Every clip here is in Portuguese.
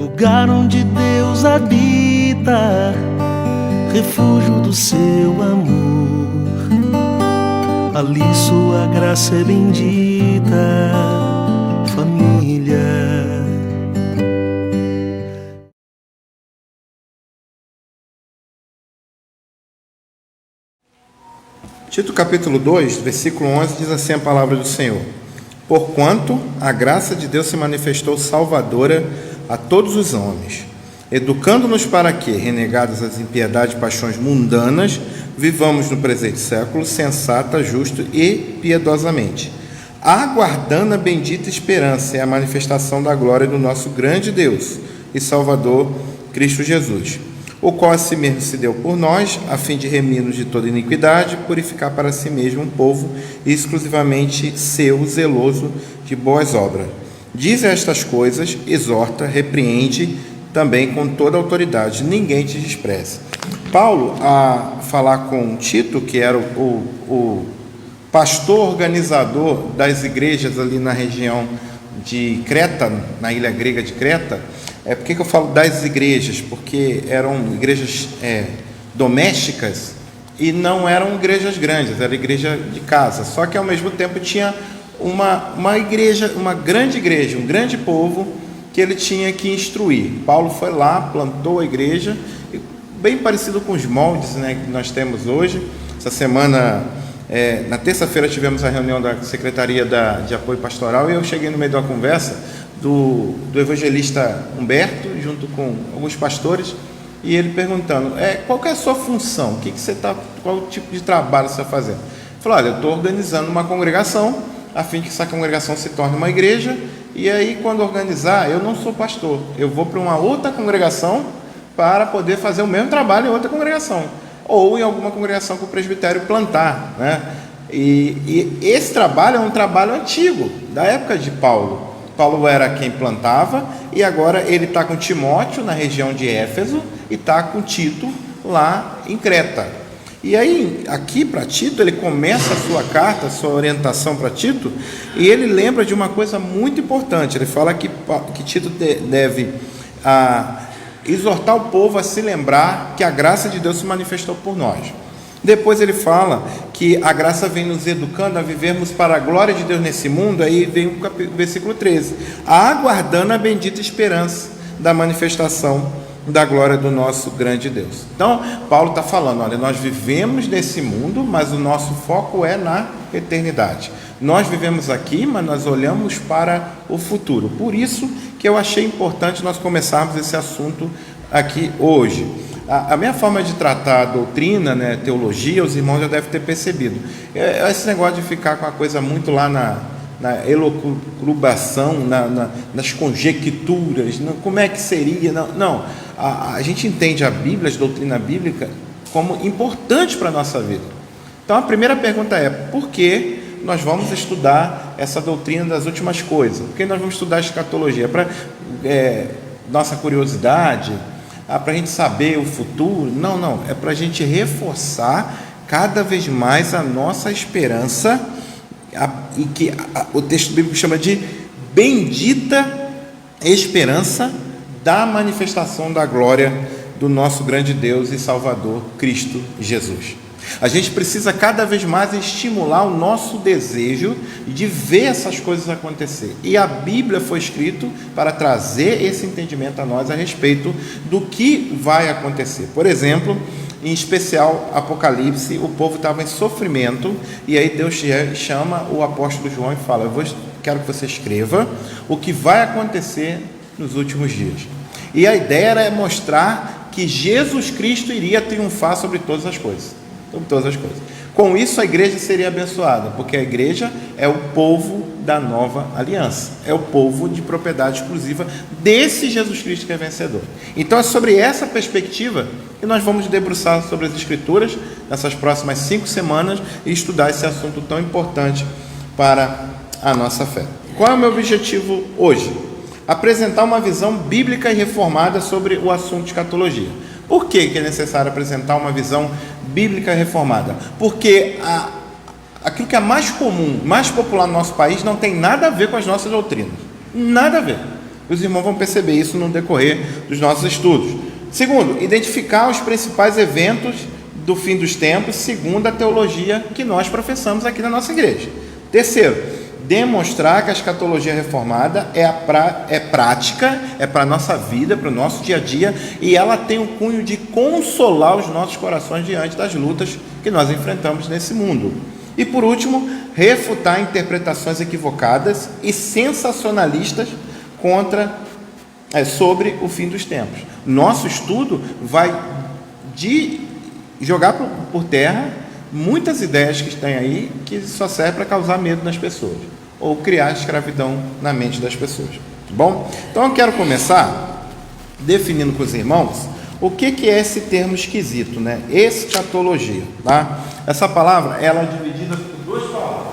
lugar onde Deus habita, refúgio do seu amor. Ali sua graça é bendita, família. Tito capítulo 2, versículo 11, diz assim a palavra do Senhor: Porquanto a graça de Deus se manifestou salvadora a todos os homens, educando-nos para que, renegados as impiedades e paixões mundanas, vivamos no presente século sensata, justo e piedosamente, aguardando a bendita esperança e a manifestação da glória do nosso grande Deus e Salvador, Cristo Jesus, o qual a si mesmo se deu por nós, a fim de remir-nos de toda iniquidade, purificar para si mesmo um povo exclusivamente seu, zeloso de boas obras. Diz estas coisas, exorta, repreende também com toda a autoridade, ninguém te despreze. Paulo, a falar com Tito, que era o pastor organizador das igrejas ali na região de Creta, na ilha grega de Creta. Por que eu falo das igrejas? Porque eram igrejas domésticas e não eram igrejas grandes, era igreja de casa. Só que ao mesmo tempo tinha uma igreja, uma grande igreja, um grande povo que ele tinha que instruir. Paulo foi lá, plantou a igreja, bem parecido com os moldes, né, que nós temos hoje. Essa semana, na terça-feira, tivemos a reunião da Secretaria de Apoio Pastoral e eu cheguei no meio de uma conversa do evangelista Humberto, junto com alguns pastores, e ele perguntando, qual que é a sua função? Qual tipo de trabalho você está fazendo? Ele falou, olha, eu estou organizando uma congregação, a fim de que essa congregação se torne uma igreja, e aí quando organizar, eu não sou pastor, eu vou para uma outra congregação para poder fazer o mesmo trabalho em outra congregação, ou em alguma congregação que o presbitério plantar, né? E esse trabalho é um trabalho antigo, da época de Paulo. Paulo era quem plantava, e agora ele está com Timóteo na região de Éfeso e está com Tito lá em Creta. E aí, aqui para Tito, ele começa a sua carta, a sua orientação para Tito, e ele lembra de uma coisa muito importante. Ele fala que Tito deve exortar o povo a se lembrar que a graça de Deus se manifestou por nós. Depois ele fala que a graça vem nos educando a vivermos para a glória de Deus nesse mundo. Aí vem o versículo 13, aguardando a bendita esperança da manifestação da glória do nosso grande Deus. Então, Paulo está falando, olha, nós vivemos nesse mundo, mas o nosso foco é na eternidade. Nós vivemos aqui, mas nós olhamos para o futuro. Por isso que eu achei importante nós começarmos esse assunto aqui hoje. A minha forma de tratar a doutrina, né, teologia, os irmãos já devem ter percebido. Esse negócio de ficar com a coisa muito lá na elucubração, nas conjecturas, como é que seria? Não. A gente entende a Bíblia, a doutrina bíblica, como importante para a nossa vida. Então a primeira pergunta é, por que nós vamos estudar essa doutrina das últimas coisas? Por que nós vamos estudar a escatologia? Para nossa curiosidade? Para a gente saber o futuro? Não, é para a gente reforçar cada vez mais a nossa esperança, e que o texto bíblico chama de bendita esperança da manifestação da glória do nosso grande Deus e Salvador, Cristo Jesus. A gente precisa cada vez mais estimular o nosso desejo de ver essas coisas acontecer. E a Bíblia foi escrita para trazer esse entendimento a nós a respeito do que vai acontecer. Por exemplo, em especial Apocalipse, o povo estava em sofrimento, e aí Deus chama o apóstolo João e fala, quero que você escreva o que vai acontecer nos últimos dias. E a ideia era mostrar que Jesus Cristo iria triunfar sobre todas as coisas. Com isso a igreja seria abençoada, porque a igreja é o povo da nova aliança, é o povo de propriedade exclusiva desse Jesus Cristo que é vencedor. Então é sobre essa perspectiva que nós vamos debruçar sobre as Escrituras nessas próximas 5 semanas e estudar esse assunto tão importante para a nossa fé. Qual é o meu objetivo hoje? Apresentar uma visão bíblica e reformada sobre o assunto de escatologia. Por que é necessário apresentar uma visão bíblica reformada? Porque aquilo que é mais comum, mais popular no nosso país, não tem nada a ver com as nossas doutrinas. Nada a ver. Os irmãos vão perceber isso no decorrer dos nossos estudos. Segundo, identificar os principais eventos do fim dos tempos, segundo a teologia que nós professamos aqui na nossa igreja. Terceiro, demonstrar que a escatologia reformada é prática, é para a nossa vida, para o nosso dia a dia, e ela tem o cunho de consolar os nossos corações diante das lutas que nós enfrentamos nesse mundo. E por último, refutar interpretações equivocadas e sensacionalistas sobre o fim dos tempos. Nosso estudo vai jogar por terra muitas ideias que estão aí que só servem para causar medo nas pessoas ou criar escravidão na mente das pessoas, tá bom? Então eu quero começar definindo com os irmãos o que é esse termo esquisito, né? Escatologia, tá? Essa palavra, ela é dividida por duas palavras.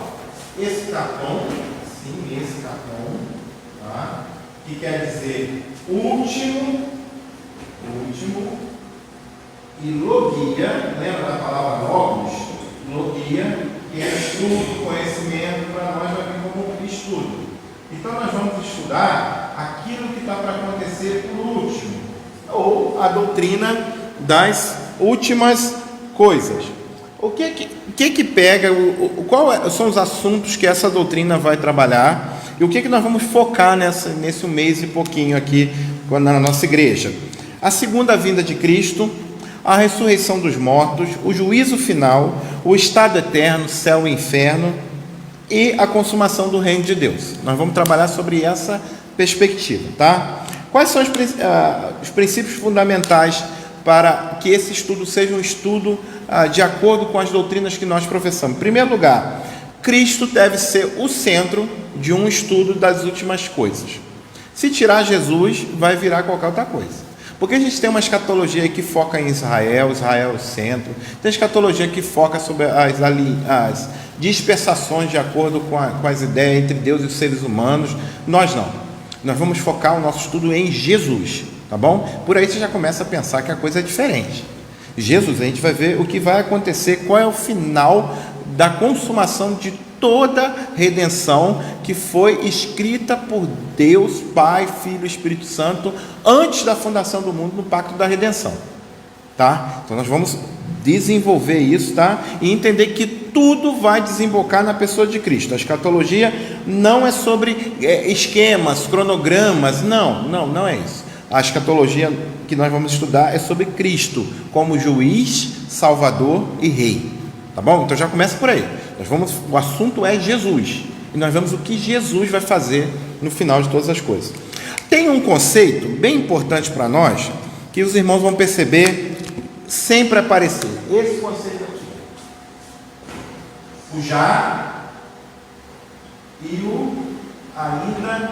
Escatom, sim, escatom, tá? Que quer dizer último, e logia, lembra da palavra logos? Logia, que é estudo, conhecimento, para nós vai vir como estudo. Então nós vamos estudar aquilo que está para acontecer por último, ou a doutrina das últimas coisas. O que pega, quais são os assuntos que essa doutrina vai trabalhar e o que nós vamos focar nesse mês e pouquinho aqui na nossa igreja? A segunda vinda de Cristo, a ressurreição dos mortos, o juízo final, o estado eterno, céu e inferno e a consumação do reino de Deus. Nós vamos trabalhar sobre essa perspectiva, tá? Quais são os princípios fundamentais para que esse estudo seja um estudo de acordo com as doutrinas que nós professamos? Em primeiro lugar, Cristo deve ser o centro de um estudo das últimas coisas. Se tirar Jesus, vai virar qualquer outra coisa. Porque a gente tem uma escatologia que foca em Israel é o centro. Tem escatologia que foca sobre as dispersações de acordo com as ideias entre Deus e os seres humanos. Nós não. Nós vamos focar o nosso estudo em Jesus, tá bom? Por aí você já começa a pensar que a coisa é diferente. Jesus, a gente vai ver o que vai acontecer, qual é o final da consumação de toda redenção que foi escrita por Deus, Pai, Filho e Espírito Santo antes da fundação do mundo no pacto da redenção, tá? Então nós vamos desenvolver isso, tá? E entender que tudo vai desembocar na pessoa de Cristo. A escatologia não é sobre esquemas, cronogramas, não é isso. A escatologia que nós vamos estudar é sobre Cristo como juiz, salvador e rei, tá bom? Então já começa por aí. O assunto é Jesus, e nós vemos o que Jesus vai fazer no final de todas as coisas. Tem um conceito bem importante para nós, que os irmãos vão perceber sempre aparecer. Esse conceito aqui. O já e o ainda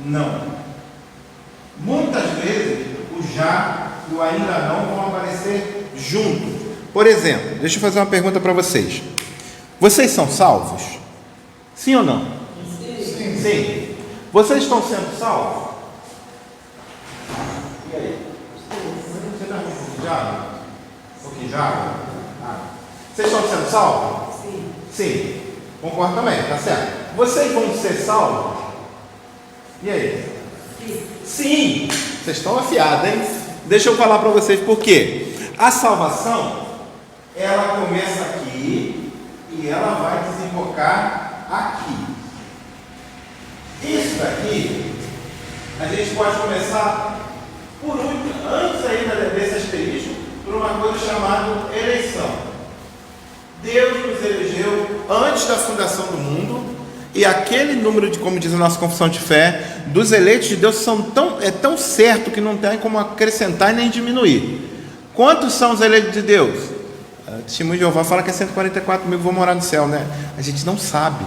não. Muitas vezes, o já e o ainda não vão aparecer juntos. Por exemplo, deixa eu fazer uma pergunta para vocês. Vocês são salvos? Sim ou não? Sim. Vocês estão sendo salvos? E aí? Você está com um pouquinho de água? Vocês estão sendo salvos? Sim. Concordo também, tá certo. Vocês vão ser salvos? E aí? Sim. Vocês estão afiados, hein? Deixa eu falar para vocês por quê. A salvação, ela começa aqui e ela vai desembocar aqui. Isso daqui, a gente pode começar por antes ainda desse asterisco, por uma coisa chamada eleição. Deus nos elegeu antes da fundação do mundo, e aquele número de, como diz a nossa confissão de fé, dos eleitos de Deus é tão certo que não tem como acrescentar nem diminuir. Quantos são os eleitos de Deus? O testemunho de Jeová fala que é 144 mil que vão morar no céu, né? A gente não sabe.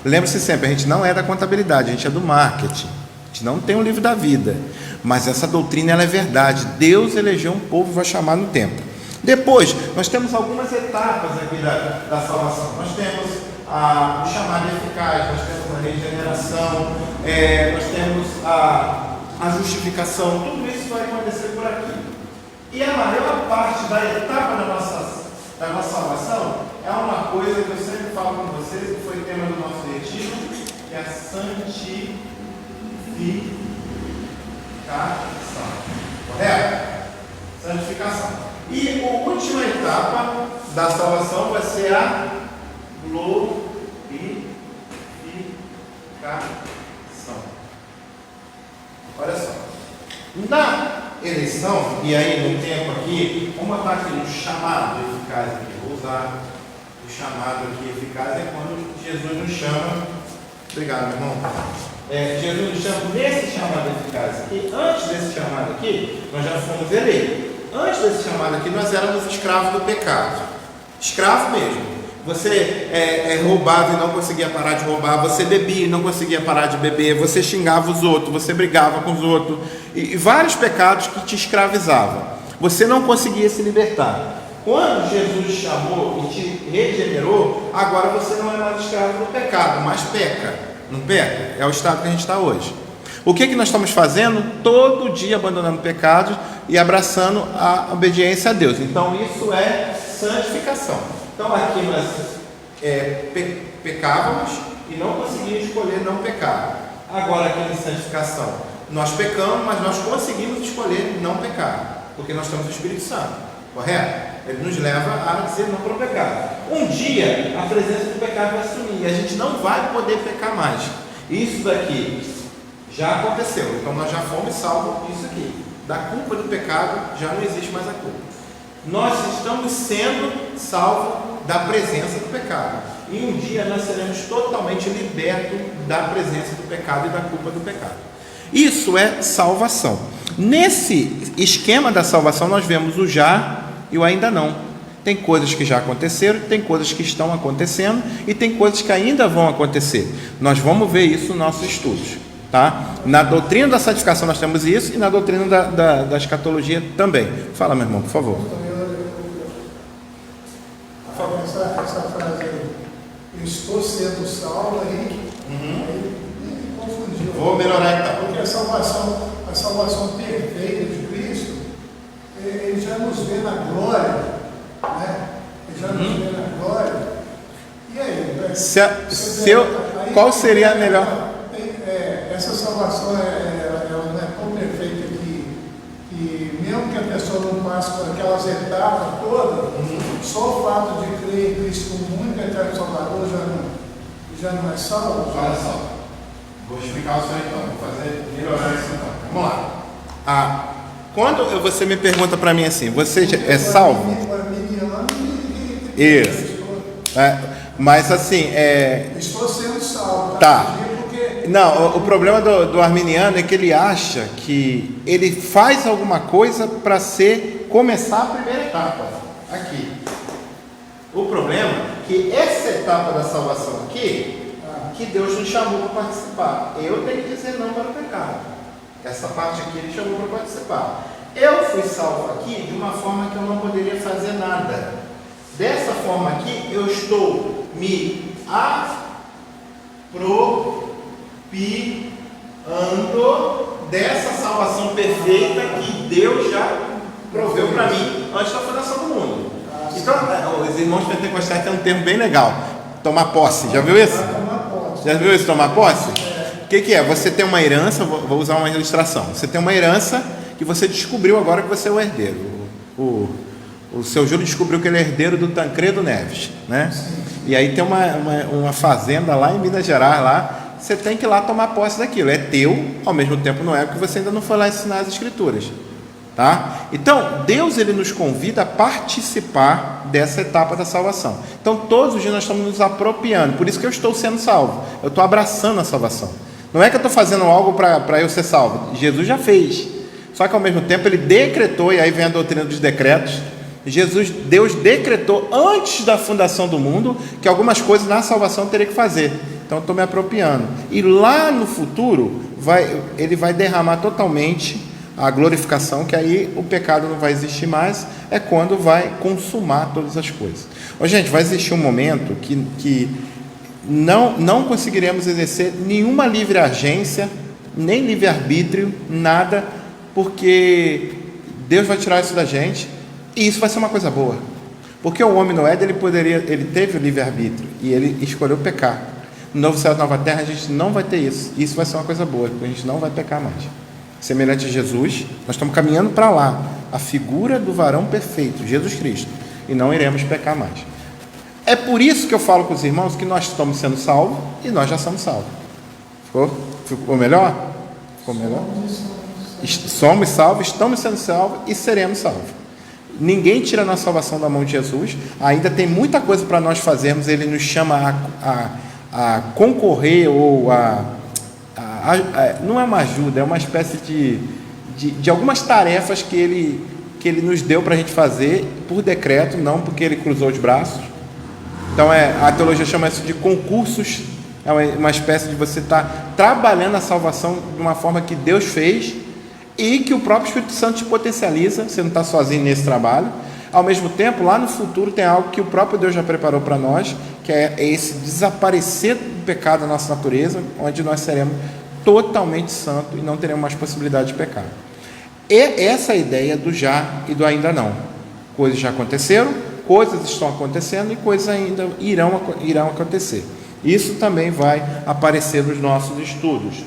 Lembre-se sempre, a gente não é da contabilidade, a gente é do marketing. A gente não tem o livro da vida. Mas essa doutrina, ela é verdade. Deus elegeu um povo e vai chamar no tempo. Depois, nós temos algumas etapas aqui da salvação. Nós temos o chamado eficaz, nós temos a regeneração, nós temos a justificação. Tudo isso vai acontecer por aqui. E a maior parte da etapa da nossa salvação é uma coisa que eu sempre falo com vocês, que foi tema do nosso retiro, que é a santificação. Correto? Santificação. E a última etapa da salvação vai ser a glorificação. Olha só. Na eleição, e aí no tempo aqui, vamos botar aqui no chamado eficaz aqui. Vou usar o chamado aqui eficaz, é quando Jesus nos chama. Obrigado, meu irmão. Jesus nos chama nesse chamado eficaz aqui. Antes desse chamado aqui, nós já fomos eleitos. Antes desse chamado aqui, nós éramos escravos do pecado. Escravo mesmo. Você roubava e não conseguia parar de roubar. Você bebia e não conseguia parar de beber. Você xingava os outros. Você brigava com os outros. E vários pecados que te escravizavam. Você não conseguia se libertar. Quando Jesus chamou e te regenerou, agora você não é mais escravo do pecado, mas peca. Não peca? É o estado que a gente está hoje. O que nós estamos fazendo? Todo dia abandonando pecados e abraçando a obediência a Deus. Então isso é santificação. Então aqui nós pecávamos e não conseguimos escolher não pecar. Agora aqui em santificação, nós pecamos, mas nós conseguimos escolher não pecar, porque nós temos o Espírito Santo, correto? Ele nos leva a dizer não para o pecado. Um dia a presença do pecado vai sumir e a gente não vai poder pecar mais. Isso daqui já aconteceu, então nós já fomos salvos disso aqui. Da culpa do pecado já não existe mais a culpa. Nós estamos sendo salvos da presença do pecado. E um dia nós seremos totalmente libertos da presença do pecado e da culpa do pecado. Isso é salvação. Nesse esquema da salvação nós vemos o já e o ainda não. Tem coisas que já aconteceram, tem coisas que estão acontecendo e tem coisas que ainda vão acontecer. Nós vamos ver isso nos nossos estudos. Tá? Na doutrina da santificação nós temos isso e na doutrina da escatologia também. Fala, meu irmão, por favor. Essa frase aí, eu estou sendo salvo, aí me confundiu. Vou melhorar então. Porque a salvação perfeita de Cristo, ele já nos vê na glória, né? Ele já nos vê na glória. E aí? Qual seria a melhor? Essa salvação ela é tão perfeita que mesmo que a pessoa não passe por aquelas etapas todas, só o fato de crer em Cristo como único eterno Salvador já não é salvo. Olha só, vou explicar o senhor então, vou fazer melhorar isso então. Vamos lá. Quando você me pergunta para mim assim, você é salvo? Isso. Mas assim, estou sendo salvo. Tá. Não, o problema do arminiano é que ele acha que ele faz alguma coisa para começar a primeira etapa. Aqui. O problema é que essa etapa da salvação aqui, que Deus nos chamou para participar. Eu tenho que dizer não para o pecado. Essa parte aqui ele chamou para participar. Eu fui salvo aqui de uma forma que eu não poderia fazer nada. Dessa forma aqui, eu estou me apropriando dessa salvação perfeita que Deus já proveu para mim antes da fundação do mundo. Então, os irmãos pentecostais têm um termo bem legal: tomar posse. Já viu isso? Já viu isso, tomar posse? O que é? Você tem uma herança, vou usar uma ilustração. Você tem uma herança que você descobriu agora que você é o herdeiro. O seu Júlio descobriu que ele é herdeiro do Tancredo Neves, né? E aí tem uma fazenda lá em Minas Gerais, lá. Você tem que ir lá tomar posse daquilo. É teu, ao mesmo tempo não é, porque você ainda não foi lá ensinar as escrituras. Tá? Então, Deus ele nos convida a participar dessa etapa da salvação. Então, todos os dias nós estamos nos apropriando. Por isso que eu estou sendo salvo. Eu estou abraçando a salvação. Não é que eu estou fazendo algo para eu ser salvo. Jesus já fez. Só que ao mesmo tempo ele decretou, e aí vem a doutrina dos decretos. Deus decretou antes da fundação do mundo que algumas coisas na salvação teria que fazer. Então eu estou me apropriando. E lá no futuro ele vai derramar totalmente a glorificação, que aí o pecado não vai existir mais, é quando vai consumar todas as coisas. Gente, vai existir um momento que não conseguiremos exercer nenhuma livre agência, nem livre-arbítrio, nada, porque Deus vai tirar isso da gente, e isso vai ser uma coisa boa, porque o homem no Éden, ele teve o livre-arbítrio, e ele escolheu pecar. No novo céu e nova terra a gente não vai ter isso. Isso vai ser uma coisa boa, porque a gente não vai pecar mais. Semelhante a Jesus, nós estamos caminhando para lá, a figura do varão perfeito, Jesus Cristo, e não iremos pecar mais. É por isso que eu falo com os irmãos que nós estamos sendo salvos e nós já somos salvos. Ficou melhor? Ficou melhor? Somos salvos, estamos sendo salvos e seremos salvos. Ninguém tira a nossa salvação da mão de Jesus. Ainda tem muita coisa para nós fazermos. Ele nos chama a concorrer ou não é uma ajuda, é uma espécie de algumas tarefas que ele nos deu para a gente fazer por decreto, não porque ele cruzou os braços. Então a teologia chama isso de concursos. É uma espécie de você estar trabalhando a salvação de uma forma que Deus fez e que o próprio Espírito Santo te potencializa. Você não está sozinho nesse trabalho. Ao mesmo tempo, lá no futuro tem algo que o próprio Deus já preparou para nós, que é esse desaparecer do pecado da nossa natureza, onde nós seremos totalmente santos e não teremos mais possibilidade de pecar. E essa é a ideia do já e do ainda não. Coisas já aconteceram, coisas estão acontecendo e coisas ainda irão acontecer. Isso também vai aparecer nos nossos estudos,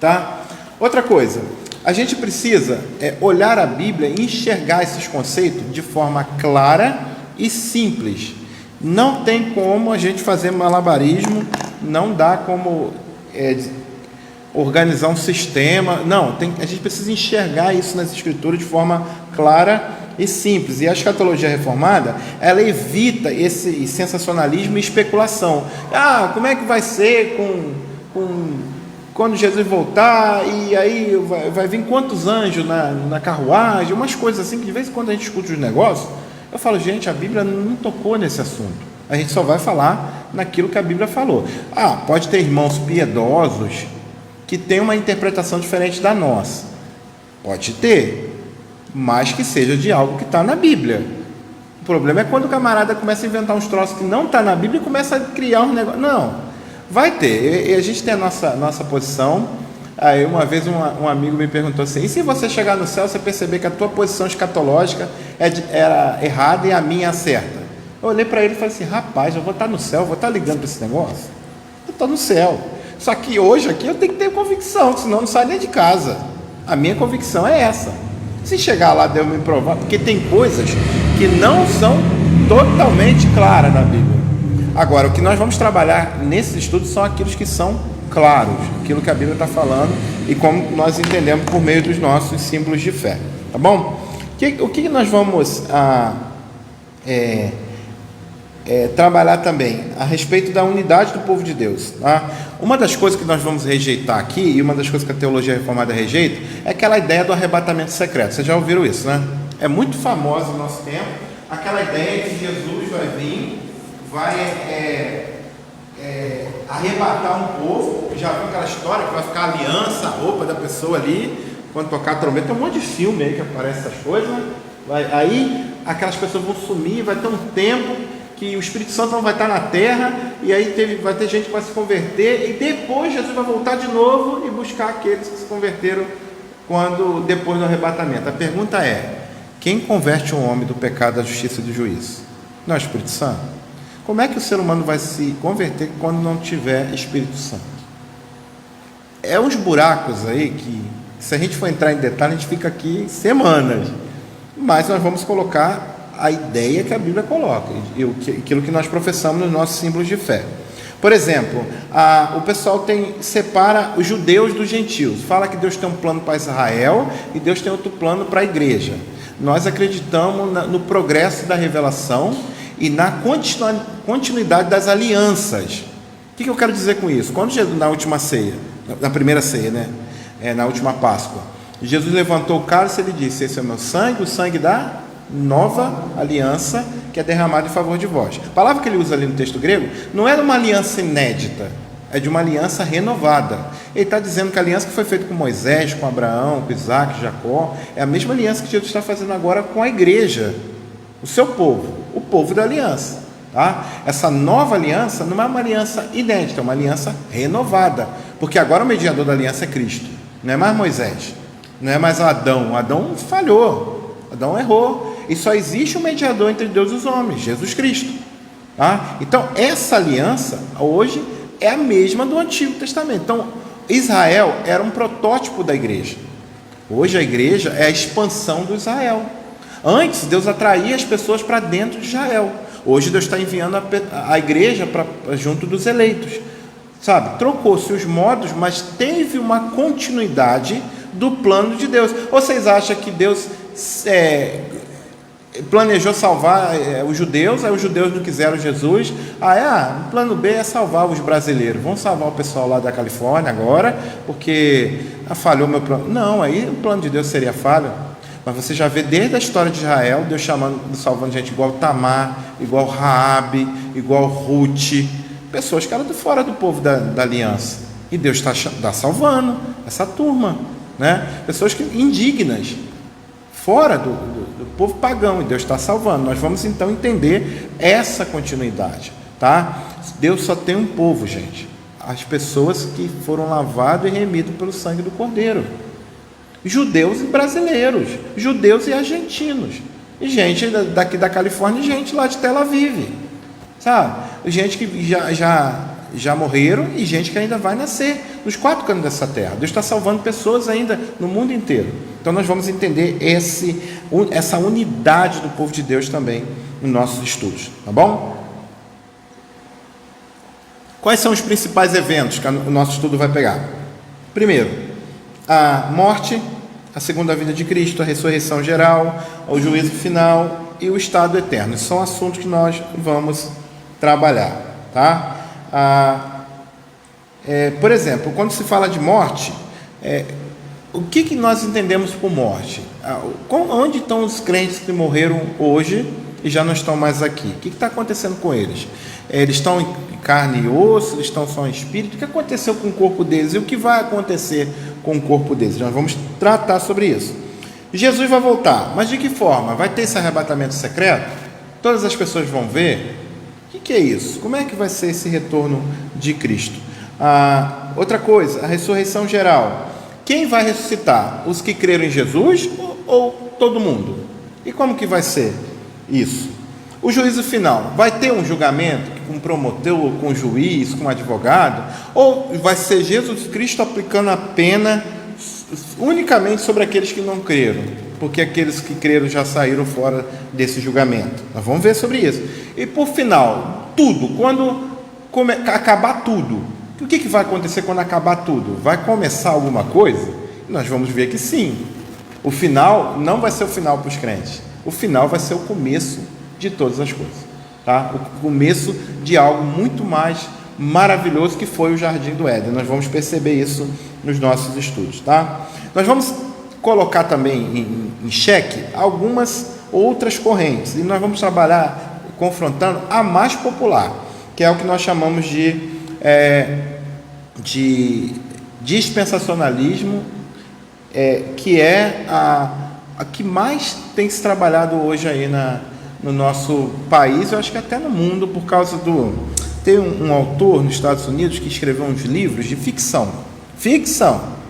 tá? Outra coisa, a gente precisa olhar a Bíblia e enxergar esses conceitos de forma clara e simples. Não tem como a gente fazer malabarismo, não dá como organizar um sistema. Não, a gente precisa enxergar isso nas Escrituras de forma clara e simples. E a escatologia reformada, ela evita esse sensacionalismo e especulação. Como é que vai ser quando Jesus voltar, e aí vai vir quantos anjos na carruagem, umas coisas assim, que de vez em quando a gente escuta os negócios. Eu falo, gente, a Bíblia não tocou nesse assunto. A gente só vai falar naquilo que a Bíblia falou. Pode ter irmãos piedosos que têm uma interpretação diferente da nossa. Pode ter, mas que seja de algo que está na Bíblia. O problema é quando o camarada começa a inventar uns troços que não está na Bíblia e começa a criar um negócio. Não, vai ter. E a gente tem a nossa posição. Aí uma vez um amigo me perguntou assim: e se você chegar no céu, você perceber que a tua posição escatológica era errada e a minha é certa? Eu olhei para ele e falei assim: rapaz, eu vou estar no céu, vou estar ligando para esse negócio? Eu estou no céu. Só que hoje aqui eu tenho que ter convicção, senão eu não saio nem de casa. A minha convicção é essa. Se chegar lá, Deus me provar, porque tem coisas que não são totalmente claras na Bíblia. Agora, o que nós vamos trabalhar nesses estudos são aqueles que são claros, aquilo que a Bíblia está falando e como nós entendemos por meio dos nossos símbolos de fé, tá bom? O que nós vamos trabalhar também a respeito da unidade do povo de Deus, tá? Uma das coisas que nós vamos rejeitar aqui, e uma das coisas que a teologia reformada rejeita, é aquela ideia do arrebatamento secreto. Vocês já ouviram isso, né? É muito famosa no nosso tempo, aquela ideia que Jesus vai vir, vai arrebatar um povo. Já viu aquela história que vai ficar a aliança, a roupa da pessoa ali, quando tocar a trombeta? Tem um monte de filme aí que aparece essas coisas, né? Aí aquelas pessoas vão sumir, vai ter um tempo que o Espírito Santo não vai estar na terra, e aí vai ter gente que vai se converter, e depois Jesus vai voltar de novo e buscar aqueles que se converteram depois do arrebatamento. A pergunta é: quem converte um homem do pecado, da justiça e do juízo? Não é o Espírito Santo? Como é que o ser humano vai se converter quando não tiver Espírito Santo? É uns buracos aí que, se a gente for entrar em detalhe, a gente fica aqui semanas, mas nós vamos colocar a ideia que a Bíblia coloca, aquilo que nós professamos nos nossos símbolos de fé. Por exemplo, o pessoal separa os judeus dos gentios, fala que Deus tem um plano para Israel e Deus tem outro plano para a igreja. Nós acreditamos no progresso da revelação e na continuidade das alianças. O que eu quero dizer com isso? Quando Jesus, na última ceia, na primeira ceia, né? Na última Páscoa, Jesus levantou o cálice e ele disse: esse é o meu sangue, o sangue da nova aliança que é derramada em favor de vós. A palavra que ele usa ali no texto grego não é de uma aliança inédita, é de uma aliança renovada. Ele está dizendo que a aliança que foi feita com Moisés, com Abraão, com Isaac, Jacó, é a mesma aliança que Jesus está fazendo agora com a igreja, o seu povo, o povo da aliança, tá? Essa nova aliança não é uma aliança inédita, é uma aliança renovada, porque agora o mediador da aliança é Cristo, não é mais Moisés, não é mais Adão. Adão falhou, Adão errou, e só existe um mediador entre Deus e os homens, Jesus Cristo, tá? Então essa aliança hoje é a mesma do Antigo Testamento. Então, Israel era um protótipo da igreja. Hoje a igreja é a expansão do Israel. Antes, Deus atraía as pessoas para dentro de Israel. Hoje Deus está enviando a igreja para junto dos eleitos. Sabe? Trocou-se os modos, mas teve uma continuidade do plano de Deus. Ou vocês acham que Deus planejou salvar os judeus, aí os judeus não quiseram Jesus, o plano B é salvar os brasileiros, vamos salvar o pessoal lá da Califórnia agora, porque falhou meu plano? Não, aí o plano de Deus seria falho. Mas você já vê desde a história de Israel, Deus salvando gente igual Tamar, igual Raabe, igual Ruth, pessoas que eram de fora do povo da aliança, e Deus está salvando essa turma, né? Pessoas indignas, fora do povo pagão, e Deus está salvando. Nós vamos então entender essa continuidade, tá? Deus só tem um povo, gente, as pessoas que foram lavadas e remidas pelo sangue do Cordeiro, judeus e brasileiros, judeus e argentinos, e gente daqui da Califórnia, e gente lá de Tel Aviv, sabe? Gente que já morreram e gente que ainda vai nascer nos 4 cantos dessa terra. Deus está salvando pessoas ainda no mundo inteiro. Então nós vamos entender essa unidade do povo de Deus também nos nossos estudos, tá bom? Quais são os principais eventos que o nosso estudo vai pegar? Primeiro, a morte, a segunda vinda de Cristo, a ressurreição geral, o juízo final e o estado eterno. Esses são assuntos que nós vamos trabalhar, tá? Por exemplo, quando se fala de morte, o que nós entendemos por morte? Onde estão os crentes que morreram hoje e já não estão mais aqui? O que está acontecendo com eles? Eles estão em carne e osso, eles estão só em espírito? O que aconteceu com o corpo deles e o que vai acontecer com o corpo deles? Nós vamos tratar sobre isso. Jesus vai voltar, mas de que forma? Vai ter esse arrebatamento secreto? Todas as pessoas vão ver? O que é isso? Como é que vai ser esse retorno de Cristo? Outra coisa, a ressurreição geral. Quem vai ressuscitar? Os que creram em Jesus ou todo mundo? E como que vai ser isso? O juízo final. Vai ter um julgamento com um promotor, com um juiz, com um advogado? Ou vai ser Jesus Cristo aplicando a pena unicamente sobre aqueles que não creram? Porque aqueles que creram já saíram fora desse julgamento. Nós vamos ver sobre isso. E por final, tudo, quando acabar tudo, o que vai acontecer quando acabar tudo? Vai começar alguma coisa? Nós vamos ver que sim. O final não vai ser o final para os crentes. O final vai ser o começo de todas as coisas, tá? O começo de algo muito mais maravilhoso que foi o Jardim do Éden. Nós vamos perceber isso nos nossos estudos, tá? Nós vamos colocar também em xeque algumas outras correntes, e nós vamos trabalhar confrontando a mais popular, que é o que nós chamamos de dispensacionalismo, que é a que mais tem se trabalhado hoje aí no nosso país, eu acho que até no mundo, por causa tem um autor nos Estados Unidos que escreveu uns livros de ficção,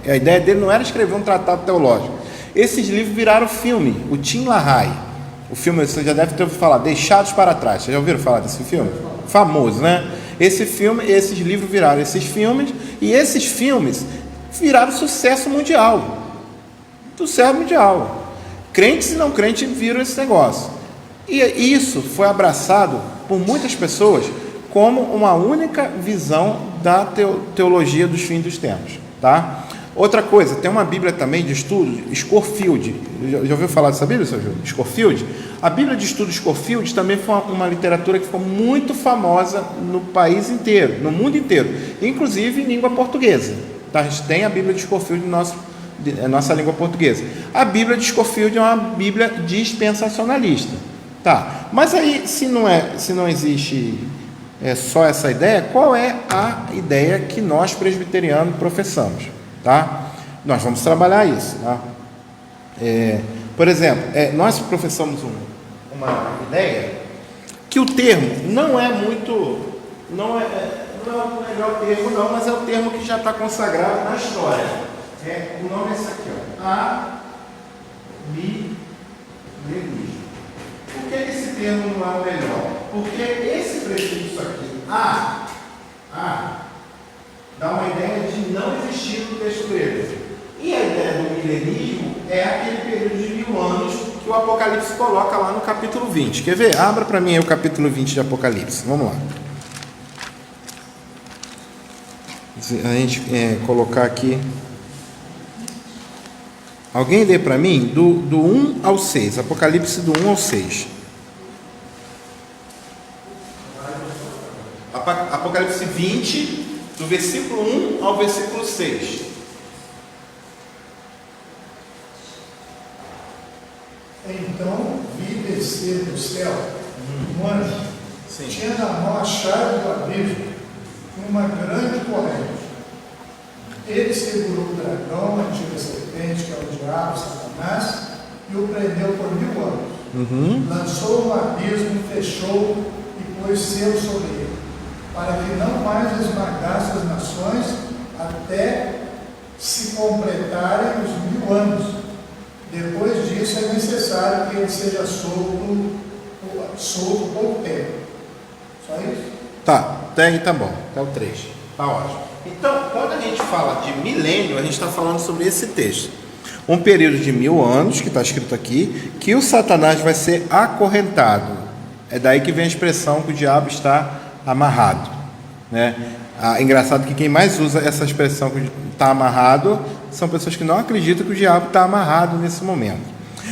a ideia dele não era escrever um tratado teológico. Esses livros viraram filme, o Tim LaHaye, o filme, você já deve ter ouvido falar, Deixados para Trás, vocês já ouviram falar desse filme? Famoso, né? Esses livros viraram esses filmes, e esses filmes viraram sucesso mundial. Crentes e não crentes viram esse negócio. E isso foi abraçado por muitas pessoas como uma única visão da teologia dos fins dos tempos, tá? Outra coisa, tem uma Bíblia também de estudo, Scofield. Já ouviu falar dessa Bíblia, seu Júlio? Scofield? A Bíblia de estudo Scofield também foi uma literatura que ficou muito famosa no país inteiro, no mundo inteiro, inclusive em língua portuguesa. Tá? A gente tem a Bíblia de Scofield nossa língua portuguesa. A Bíblia de Scofield é uma Bíblia dispensacionalista. Tá? Mas aí, se não existe só essa ideia, qual é a ideia que nós presbiterianos professamos? Tá? Nós vamos trabalhar isso, tá? Por exemplo, nós professamos uma ideia que o termo não é o melhor termo não, mas é o termo que já está consagrado na história. O nome é esse aqui, ó, amilenismo. Por que esse termo não é o melhor? Porque esse prefixo aqui, dá uma ideia de não existir no texto grego. E a ideia do milenismo é aquele período de 1000 anos que o Apocalipse coloca lá no capítulo 20. Quer ver? Abra para mim aí o capítulo 20 de Apocalipse. Vamos lá. A gente colocar aqui. Alguém lê para mim do 1 ao 6. Apocalipse do 1 ao 6. Apocalipse 20, do versículo 1 ao versículo 6. Então vi descer do céu um anjo, Sim. tinha na mão a chave do abismo, uma grande corrente. Ele segurou o dragão, a antiga serpente, que é o diabo, Satanás, e o prendeu por 1000 anos. Lançou no abismo, fechou e pôs selo sobre ele, para que não mais esmagasse as nações, até se completarem os 1000 anos. Depois disso é necessário que ele seja solto pouco tempo. Só isso? Tá, até aí tá bom. Até o 3. Tá ótimo. Então, quando a gente fala de milênio, a gente está falando sobre esse texto. Um período de 1000 anos, que está escrito aqui, que o Satanás vai ser acorrentado. É daí que vem a expressão que o diabo está amarrado, né? Engraçado que quem mais usa essa expressão que está amarrado são pessoas que não acreditam que o diabo está amarrado nesse momento.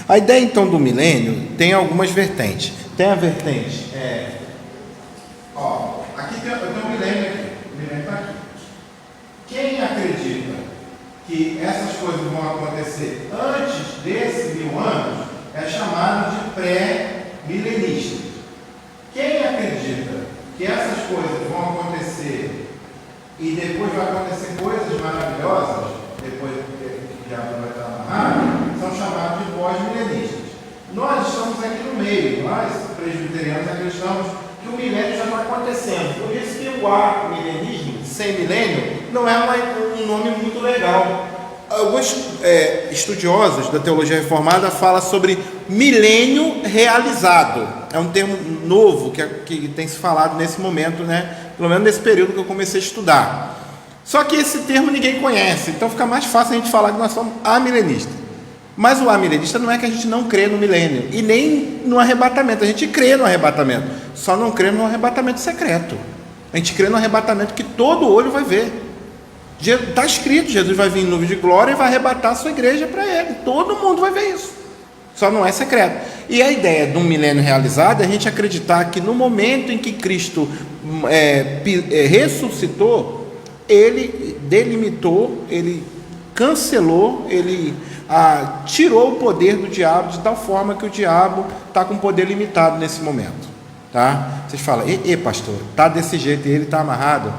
A ideia então do milênio tem algumas vertentes. Tem a vertente, aqui eu tenho um milênio aqui. O milênio está aqui. Quem acredita que essas coisas vão acontecer antes desses 1000 anos é chamado de pré-milenista. Quem acredita que essas coisas vão acontecer e depois vai acontecer coisas maravilhosas, depois que o diabo vai estar amarrado, são chamados de pós-milenistas. Nós estamos aqui no meio, nós presbiterianos acreditamos que o milênio já está acontecendo. Por isso que o amilenismo, sem milênio, não é um nome muito legal. Alguns estudiosos da teologia reformada falam sobre milênio realizado. É um termo novo que tem se falado nesse momento, né? Pelo menos nesse período que eu comecei a estudar. Só que esse termo ninguém conhece, então fica mais fácil a gente falar que nós somos amilenistas. Mas o amilenista não é que a gente não crê no milênio e nem no arrebatamento. A gente crê no arrebatamento, só não crê no arrebatamento secreto. A gente crê no arrebatamento que todo olho vai ver. Está escrito, Jesus vai vir em nuvem de glória e vai arrebatar a sua igreja para ele. Todo mundo vai ver isso. Só não é secreto. E a ideia de um milênio realizado é a gente acreditar que no momento em que Cristo ressuscitou, ele delimitou, ele cancelou, ele tirou o poder do diabo de tal forma que o diabo está com poder limitado nesse momento. Tá? Vocês falam, pastor, está desse jeito e ele está amarrado?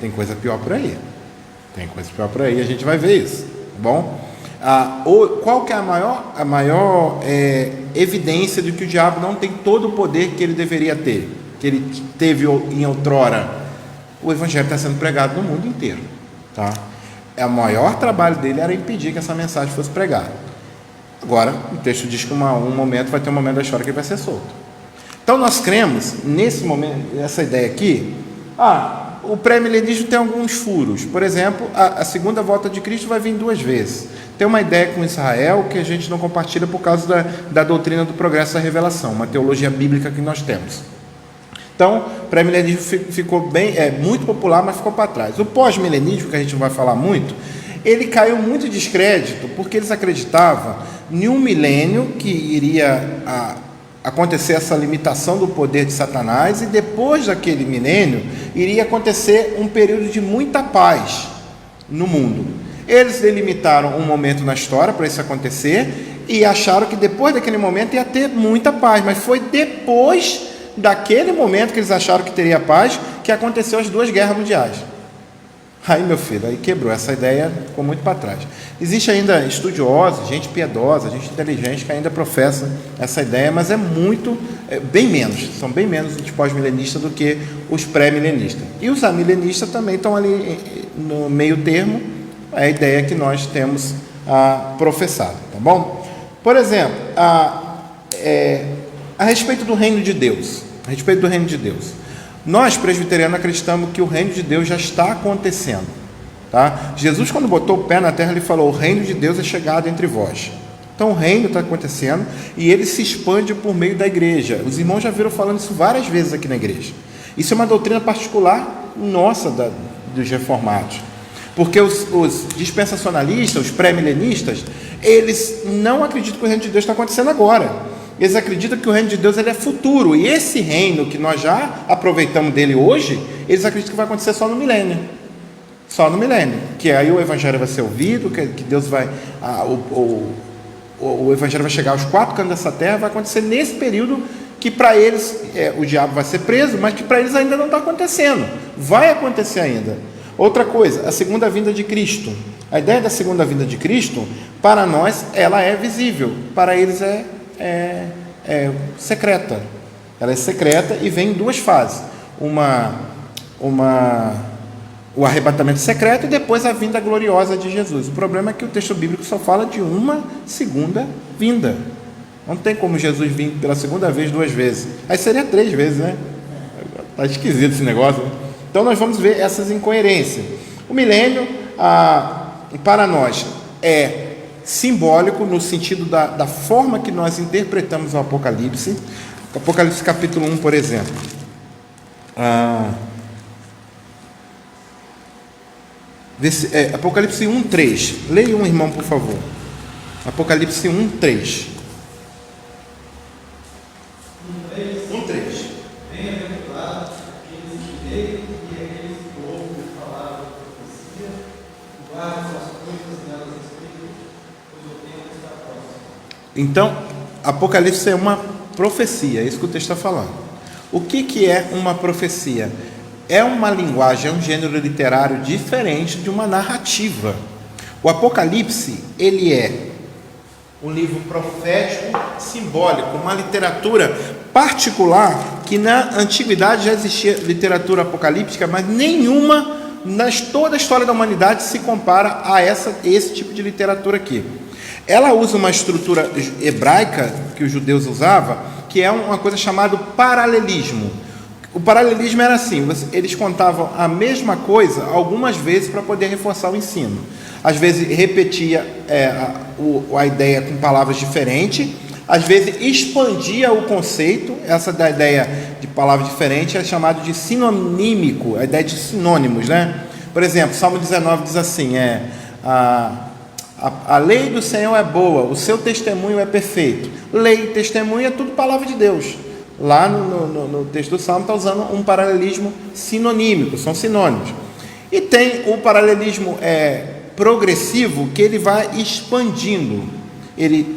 Tem coisa pior por aí. Tem coisa pior por aí, a gente vai ver isso. Tá bom? Qual que é a maior evidência de que o diabo não tem todo o poder que ele deveria ter, que ele teve em outrora? O evangelho está sendo pregado no mundo inteiro. Tá? O maior trabalho dele era impedir que essa mensagem fosse pregada. Agora, o texto diz que um momento vai ter um momento da história que ele vai ser solto. Então nós cremos, nesse momento, essa ideia aqui, o pré-milenismo tem alguns furos. Por exemplo, a segunda volta de Cristo vai vir 2 vezes. Tem uma ideia com Israel que a gente não compartilha por causa da doutrina do progresso da revelação, uma teologia bíblica que nós temos. Então, o pré-milenismo ficou muito popular, mas ficou para trás. O pós-milenismo, que a gente não vai falar muito, ele caiu muito em descrédito, porque eles acreditavam em um milênio que iria acontecer essa limitação do poder de Satanás, e depois daquele milênio iria acontecer um período de muita paz no mundo. Eles delimitaram um momento na história para isso acontecer e acharam que depois daquele momento ia ter muita paz, mas foi depois daquele momento que eles acharam que teria paz que aconteceu as 2 guerras mundiais. Aí, meu filho, aí quebrou, essa ideia ficou muito para trás. Existe ainda estudiosos, gente piedosa, gente inteligente que ainda professa essa ideia, mas bem menos, são bem menos os pós-milenistas do que os pré-milenistas. E os amilenistas também estão ali no meio termo, é a ideia que nós temos professado, tá bom? Por exemplo, a respeito do reino de Deus, Nós, presbiterianos, acreditamos que o reino de Deus já está acontecendo. Tá? Jesus, quando botou o pé na terra, ele falou: o reino de Deus é chegado entre vós. Então o reino está acontecendo e ele se expande por meio da igreja. Os irmãos já viram falando isso várias vezes aqui na igreja. Isso é uma doutrina particular nossa dos reformados. Porque os dispensacionalistas, os pré-milenistas, eles não acreditam que o reino de Deus está acontecendo agora. Eles acreditam que o reino de Deus ele é futuro. E esse reino que nós já aproveitamos dele hoje, eles acreditam que vai acontecer só no milênio. Só no milênio. Que aí o evangelho vai ser ouvido, que Deus vai... O evangelho vai chegar aos 4 cantos dessa terra, vai acontecer nesse período que para eles o diabo vai ser preso, mas que para eles ainda não está acontecendo. Vai acontecer ainda. Outra coisa, a segunda vinda de Cristo. A ideia da segunda vinda de Cristo, para nós, ela é visível. Para eles é secreta. Ela é secreta e vem em 2 fases. O arrebatamento secreto e depois a vinda gloriosa de Jesus. O problema é que o texto bíblico só fala de uma segunda vinda. Não tem como Jesus vir pela segunda vez 2 vezes. Aí seria 3 vezes, né? Está esquisito esse negócio, né? Então nós vamos ver essas incoerências. O milênio, para nós, é simbólico no sentido da forma que nós interpretamos o Apocalipse. Apocalipse capítulo 1, por exemplo. Apocalipse 1, 3. Leia um, irmão, por favor. Apocalipse 1, 3. 1, 3. Bem-aventurados aqueles que leem e aqueles que ouvem a palavra da profecia, guardam as coisas nelas escritas, pois o tempo está próximo. Então, Apocalipse é uma profecia, é isso que o texto está falando. O que é uma profecia? É uma linguagem, é um gênero literário diferente de uma narrativa. O Apocalipse, ele é um livro profético simbólico, uma literatura particular, que na antiguidade já existia literatura apocalíptica, mas nenhuma, toda a história da humanidade, se compara a esse tipo de literatura aqui. Ela usa uma estrutura hebraica, que os judeus usavam, que é uma coisa chamada paralelismo. O paralelismo era assim: eles contavam a mesma coisa algumas vezes para poder reforçar o ensino. Às vezes repetia a ideia com palavras diferentes, às vezes expandia o conceito. Essa da ideia de palavras diferentes é chamado de sinonímico, a ideia de sinônimos, né? Por exemplo, Salmo 19 diz assim: a lei do Senhor é boa, o seu testemunho é perfeito. Lei e testemunho é tudo palavra de Deus. Lá no texto do Salmo está usando um paralelismo sinonímico, são sinônimos. E tem o paralelismo progressivo, que ele vai expandindo. Ele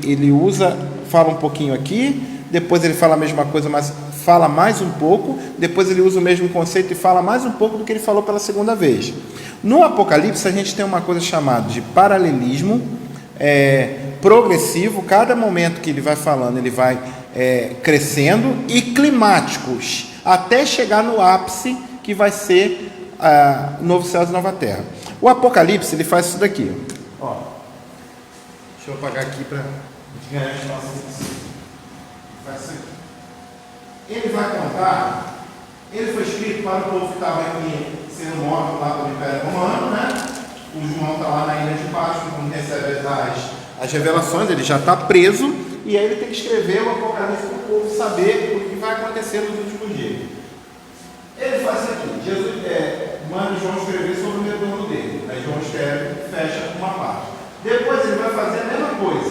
fala um pouquinho aqui, depois ele fala a mesma coisa, mas fala mais um pouco, depois ele usa o mesmo conceito e fala mais um pouco do que ele falou pela segunda vez. No Apocalipse a gente tem uma coisa chamada de paralelismo progressivo. Cada momento que ele vai falando, ele vai crescendo, e climáticos, até chegar no ápice, que vai ser novo céu e nova terra. O Apocalipse, ele faz isso daqui. Ó. Deixa eu apagar aqui para ganhar espaço. Faz isso aqui. Ele vai contar, ele foi escrito para o povo que estava aqui sendo morto lá pelo Império Romano, né? O João está lá na ilha de Páscoa, quando recebe as revelações, ele já está preso, e aí ele tem que escrever o Apocalipse para o povo saber o que vai acontecer nos últimos dias. Ele faz isso aqui: Jesus manda João escrever sobre o retorno dele. Aí João escreve, fecha uma parte. Depois ele vai fazer a mesma coisa,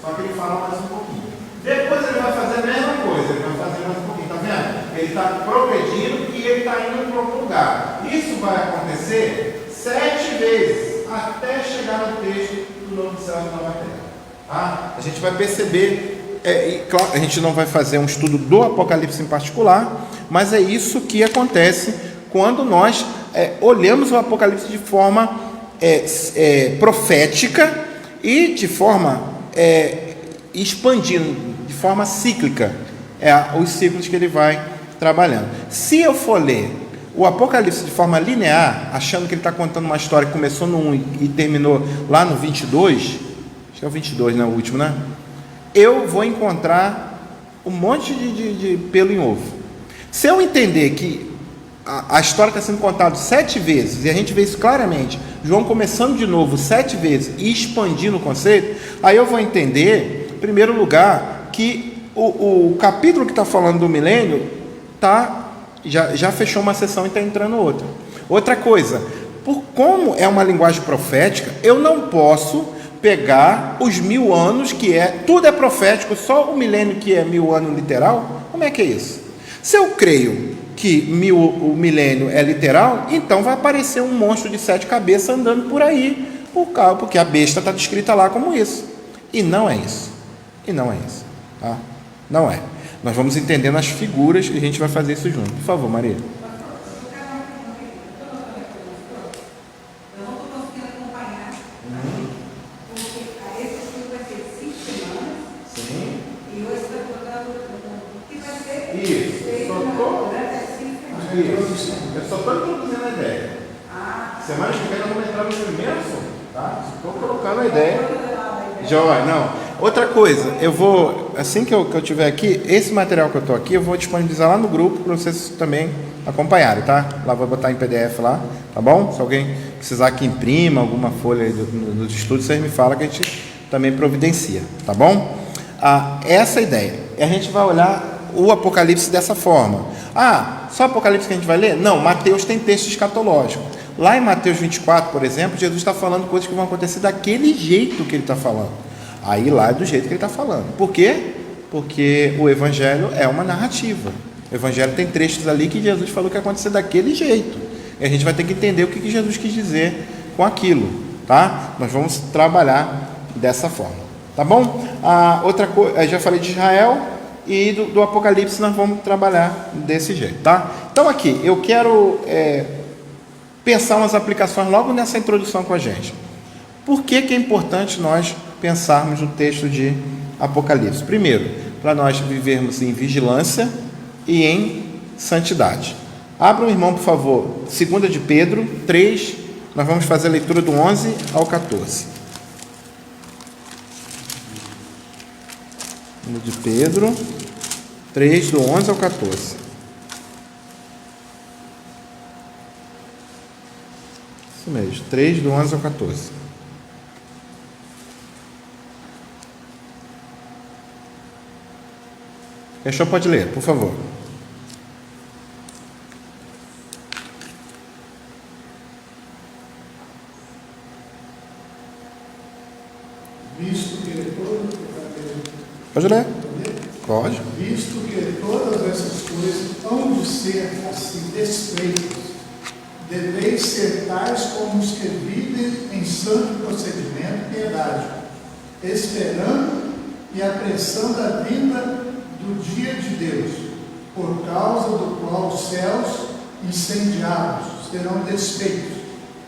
só que ele fala mais um pouquinho. Depois ele vai fazer a mesma coisa, ele vai fazer mais um pouquinho, tá vendo? Ele está progredindo e ele está indo para outro lugar. Isso vai acontecer 7 vezes, até chegar no texto do novo céu e nova terra. Tá? A gente vai perceber, claro, a gente não vai fazer um estudo do Apocalipse em particular, mas é isso que acontece quando nós olhamos o Apocalipse de forma profética e de forma expandindo, de forma cíclica, os ciclos que ele vai trabalhando. Se eu for ler o Apocalipse de forma linear, achando que ele está contando uma história que começou no 1 e terminou lá no 22, acho que é o 22, não é o último, né? Eu vou encontrar um monte de pelo em ovo. Se eu entender que a história está sendo contada 7 vezes, e a gente vê isso claramente, João começando de novo 7 vezes e expandindo o conceito, aí eu vou entender, em primeiro lugar, que o capítulo que está falando do milênio já fechou uma sessão e está entrando outra. Outra coisa, como é uma linguagem profética, eu não posso pegar os 1000 anos, tudo é profético, só o milênio que é 1000 anos literal. Como é que é isso? Se eu creio que o milênio é literal, então vai aparecer um monstro de 7 cabeças andando por aí, porque a besta está descrita lá como isso. E não é isso. Tá? Não é. Nós vamos entendendo as figuras e a gente vai fazer isso junto. Por favor, Maria. Eu só estou introduzindo a ideia. Semana que vem nós vamos entrar no primeiro assunto, tá? Estou colocando a ideia. Joia, não. Outra coisa, eu vou, assim que eu tiver aqui, esse material que eu estou aqui, eu vou disponibilizar lá no grupo para vocês também acompanharem, tá? Lá vou botar em PDF lá, tá bom? Se alguém precisar que imprima alguma folha dos estudos, vocês me falam que a gente também providencia, tá bom? Essa ideia. E a gente vai olhar o Apocalipse dessa forma. Só Apocalipse que a gente vai ler? Não, Mateus tem texto escatológico. Lá em Mateus 24, por exemplo, Jesus está falando coisas que vão acontecer daquele jeito que ele está falando. Aí lá é do jeito que ele está falando. Por quê? Porque o Evangelho é uma narrativa. O Evangelho tem trechos ali que Jesus falou que ia acontecer daquele jeito. E a gente vai ter que entender o que Jesus quis dizer com aquilo, tá? Nós vamos trabalhar dessa forma, tá bom? Outra coisa, já falei de Israel. E do Apocalipse nós vamos trabalhar desse jeito, tá? Então aqui, eu quero pensar umas aplicações logo nessa introdução com a gente. Por que é importante nós pensarmos no texto de Apocalipse? Primeiro, para nós vivermos em vigilância e em santidade. Abra um irmão, por favor, 2 de Pedro 3, nós vamos fazer a leitura do 11 ao 14. 2 de Pedro 3, do 11 ao 14. Isso mesmo, 3, do 11 ao 14. Fechou? Pode ler, por favor. Visto que Pode ler? Pode. Visto que todas essas coisas hão de ser assim desfeitas, deveis ser tais como os que vivem em santo procedimento e piedade, esperando e apressando a vinda do dia de Deus, por causa do qual os céus incendiados serão desfeitos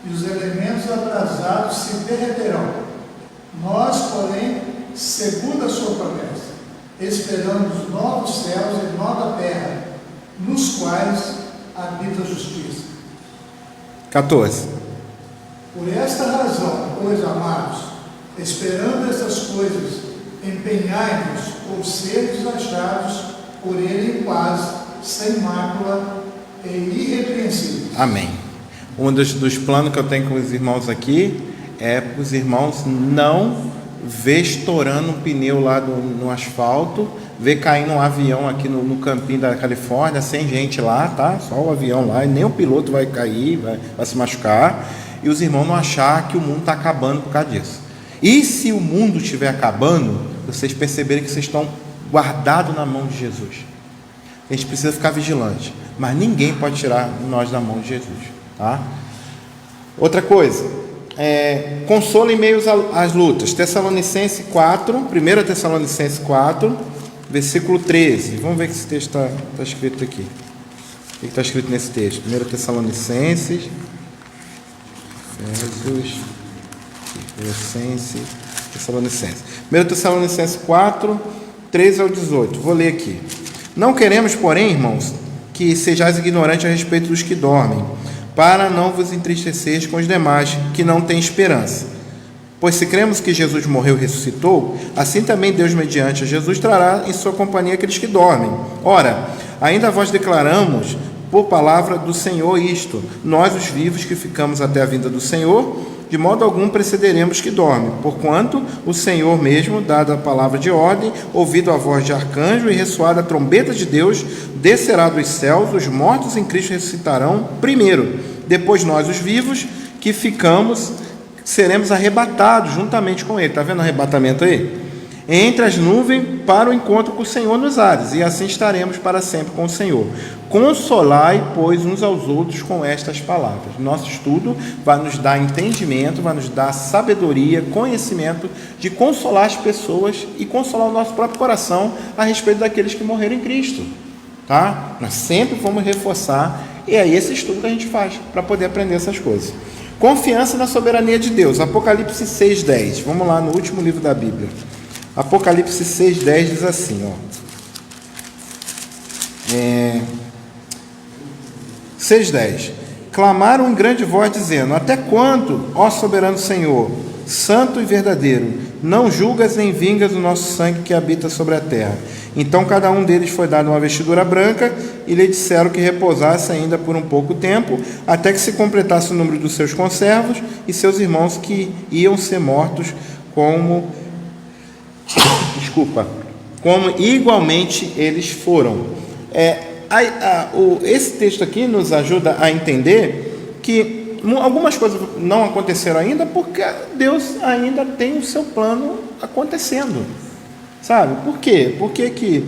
e os elementos abrasados se derreterão. Nós, porém, segundo a sua promessa, esperamos novos céus e nova terra, nos quais habita a justiça. 14. Por esta razão, pois, amados, esperando essas coisas, empenhai-vos por seres achados por ele em paz, sem mácula e irrepreensíveis. Amém. Um dos planos que eu tenho com os irmãos aqui é para os irmãos não ver estourando um pneu lá no asfalto, ver caindo um avião aqui no campinho da Califórnia, sem gente lá, tá? Só o avião lá, e nem o piloto vai cair, vai se machucar, e os irmãos não achar que o mundo está acabando por causa disso. E se o mundo estiver acabando, vocês perceberem que vocês estão guardados na mão de Jesus. A gente precisa ficar vigilante, mas ninguém pode tirar nós da mão de Jesus, tá? Outra coisa, consolo em meio às lutas. Tessalonicenses 4, 1 Tessalonicenses 4, versículo 13. Vamos ver o que esse texto está escrito aqui. O que está escrito nesse texto? 1 Tessalonicenses, Tessalonicenses. 1 Tessalonicenses 4, 13 ao 18. Vou ler aqui. Não queremos, porém, irmãos, que sejais ignorantes a respeito dos que dormem, para não vos entristeceis com os demais, que não têm esperança. Pois se cremos que Jesus morreu e ressuscitou, assim também Deus, mediante a Jesus, trará em sua companhia aqueles que dormem. Ora, ainda vós declaramos por palavra do Senhor isto: nós, os vivos, que ficamos até a vinda do Senhor, de modo algum precederemos que dorme, porquanto o Senhor mesmo, dada a palavra de ordem, ouvido a voz de arcanjo e ressoada a trombeta de Deus, descerá dos céus, os mortos em Cristo ressuscitarão primeiro, depois nós, os vivos, que ficamos, seremos arrebatados juntamente com ele. Está vendo o arrebatamento aí? Entre as nuvens para o encontro com o Senhor nos ares, e assim estaremos para sempre com o Senhor. Consolai, pois, uns aos outros com estas palavras. Nosso estudo vai nos dar entendimento, vai nos dar sabedoria, conhecimento de consolar as pessoas e consolar o nosso próprio coração a respeito daqueles que morreram em Cristo. Tá? Nós sempre vamos reforçar, e é esse estudo que a gente faz para poder aprender essas coisas. Confiança na soberania de Deus. Apocalipse 6:10. Vamos lá no último livro da Bíblia. Apocalipse 6:10 diz assim, 6:10. Clamaram em grande voz, dizendo: até quando, ó soberano Senhor, santo e verdadeiro, não julgas nem vingas o nosso sangue que habita sobre a terra? Então cada um deles foi dado uma vestidura branca, e lhe disseram que repousasse ainda por um pouco tempo, até que se completasse o número dos seus conservos e seus irmãos que iam ser mortos como igualmente eles foram. Esse texto aqui nos ajuda a entender que algumas coisas não aconteceram ainda, porque Deus ainda tem o seu plano acontecendo, sabe? Por quê? Por que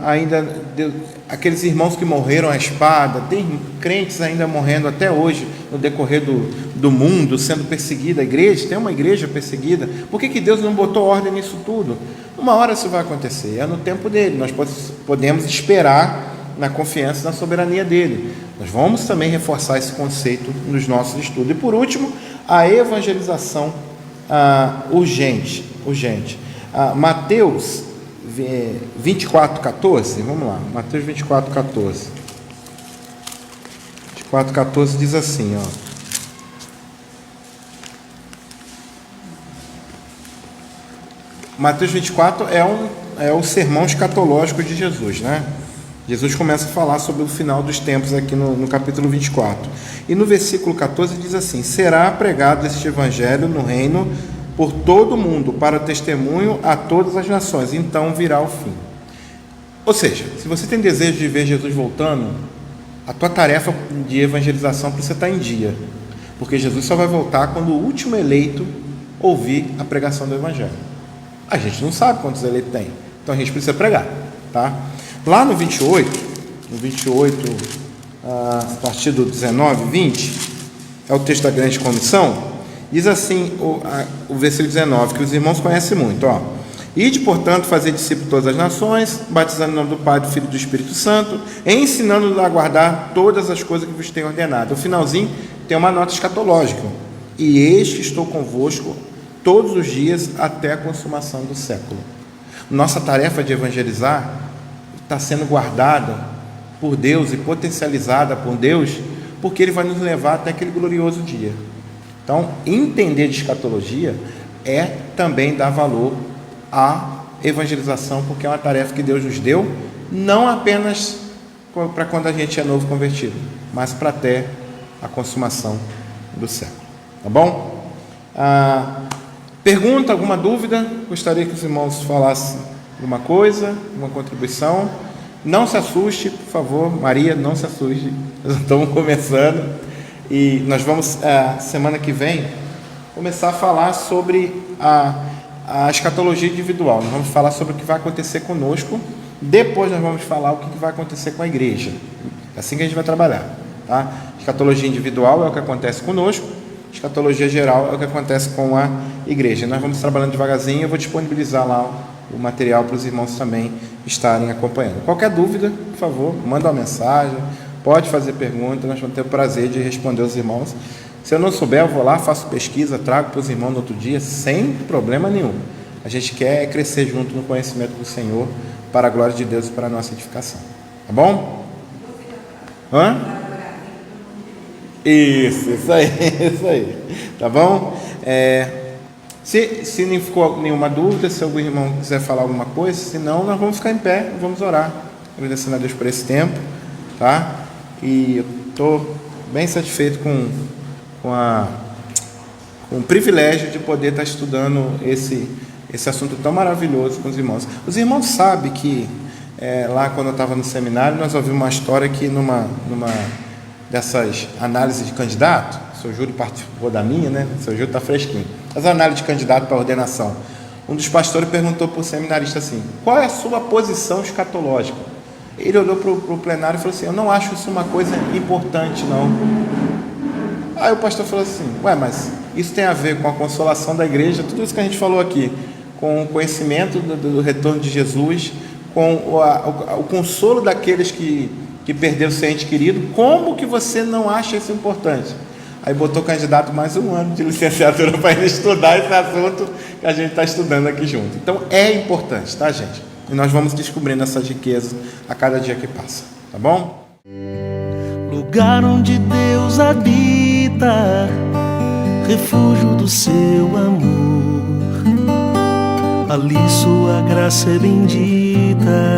ainda Deus, aqueles irmãos que morreram à espada, tem crentes ainda morrendo até hoje no decorrer do mundo, sendo perseguida, a igreja, tem uma igreja perseguida? Por que Deus não botou ordem nisso tudo? Uma hora isso vai acontecer, é no tempo dele. Nós podemos esperar na confiança na soberania dele. Nós vamos também reforçar esse conceito nos nossos estudos. E por último, a evangelização urgente. Mateus 24:14, vamos lá, Mateus 24:14. 24:14 diz assim, Mateus 24 é o sermão escatológico de Jesus, né? Jesus começa a falar sobre o final dos tempos aqui no capítulo 24. E no versículo 14 diz assim: será pregado este evangelho no reino por todo o mundo, para testemunho a todas as nações, então virá o fim. Ou seja, se você tem desejo de ver Jesus voltando, a tua tarefa de evangelização precisa estar em dia, porque Jesus só vai voltar quando o último eleito ouvir a pregação do evangelho. A gente não sabe quantos eleitos tem, então a gente precisa pregar, tá? Lá no 28, a partir do 19, 20, é o texto da grande comissão. Diz assim o versículo 19, que os irmãos conhecem muito, ide, portanto, fazer discípulos de todas as nações, batizando em nome do Pai, do Filho e do Espírito Santo, ensinando-os a guardar todas as coisas que vos tenho ordenado. No finalzinho tem uma nota escatológica: e eis que estou convosco todos os dias até a consumação do século. Nossa tarefa de evangelizar está sendo guardada por Deus e potencializada por Deus, porque Ele vai nos levar até aquele glorioso dia. Então, entender de escatologia é também dar valor à evangelização, porque é uma tarefa que Deus nos deu, não apenas para quando a gente é novo convertido, mas para até a consumação do século. Tá bom? Pergunta, alguma dúvida? Gostaria que os irmãos falassem alguma coisa, uma contribuição. Não se assuste, por favor, Maria, não se assuste, nós estamos começando. E nós vamos, semana que vem, começar a falar sobre a escatologia individual. Nós vamos falar sobre o que vai acontecer conosco. Depois nós vamos falar o que vai acontecer com a igreja. É assim que a gente vai trabalhar, tá? Escatologia individual é o que acontece conosco. Escatologia geral é o que acontece com a igreja. Nós vamos trabalhando devagarzinho. Eu vou disponibilizar lá o material para os irmãos também estarem acompanhando. Qualquer dúvida, por favor, manda uma mensagem. Pode fazer pergunta, nós vamos ter o prazer de responder aos irmãos. Se eu não souber, eu vou lá, faço pesquisa, trago para os irmãos no outro dia, sem problema nenhum. A gente quer crescer junto no conhecimento do Senhor, para a glória de Deus e para a nossa edificação. Tá bom? Isso aí. Tá bom? Se não ficou nenhuma dúvida, se algum irmão quiser falar alguma coisa, senão nós vamos ficar em pé, vamos orar, agradecendo a Deus por esse tempo, tá? e eu estou bem satisfeito com o privilégio de poder estar estudando esse assunto tão maravilhoso com os irmãos. Os irmãos sabem que lá quando eu estava no seminário, nós ouvimos uma história que numa dessas análises de candidato, o seu Júlio participou da minha, né? O seu Júlio está fresquinho. As análises de candidato para ordenação. Um dos pastores perguntou para o seminarista assim: qual é a sua posição escatológica? Ele olhou para o plenário e falou assim: eu não acho isso uma coisa importante, não. Aí o pastor falou assim: ué, mas isso tem a ver com a consolação da igreja, tudo isso que a gente falou aqui, com o conhecimento do retorno de Jesus, com o consolo daqueles que perderam seu ente querido. Como que você não acha isso importante? Aí botou o candidato mais um ano de licenciatura para ele estudar esse assunto que a gente está estudando aqui junto. Então é importante, tá, gente? E nós vamos descobrindo essas riquezas a cada dia que passa, tá bom? Lugar onde Deus habita, refúgio do seu amor, ali sua graça é bendita.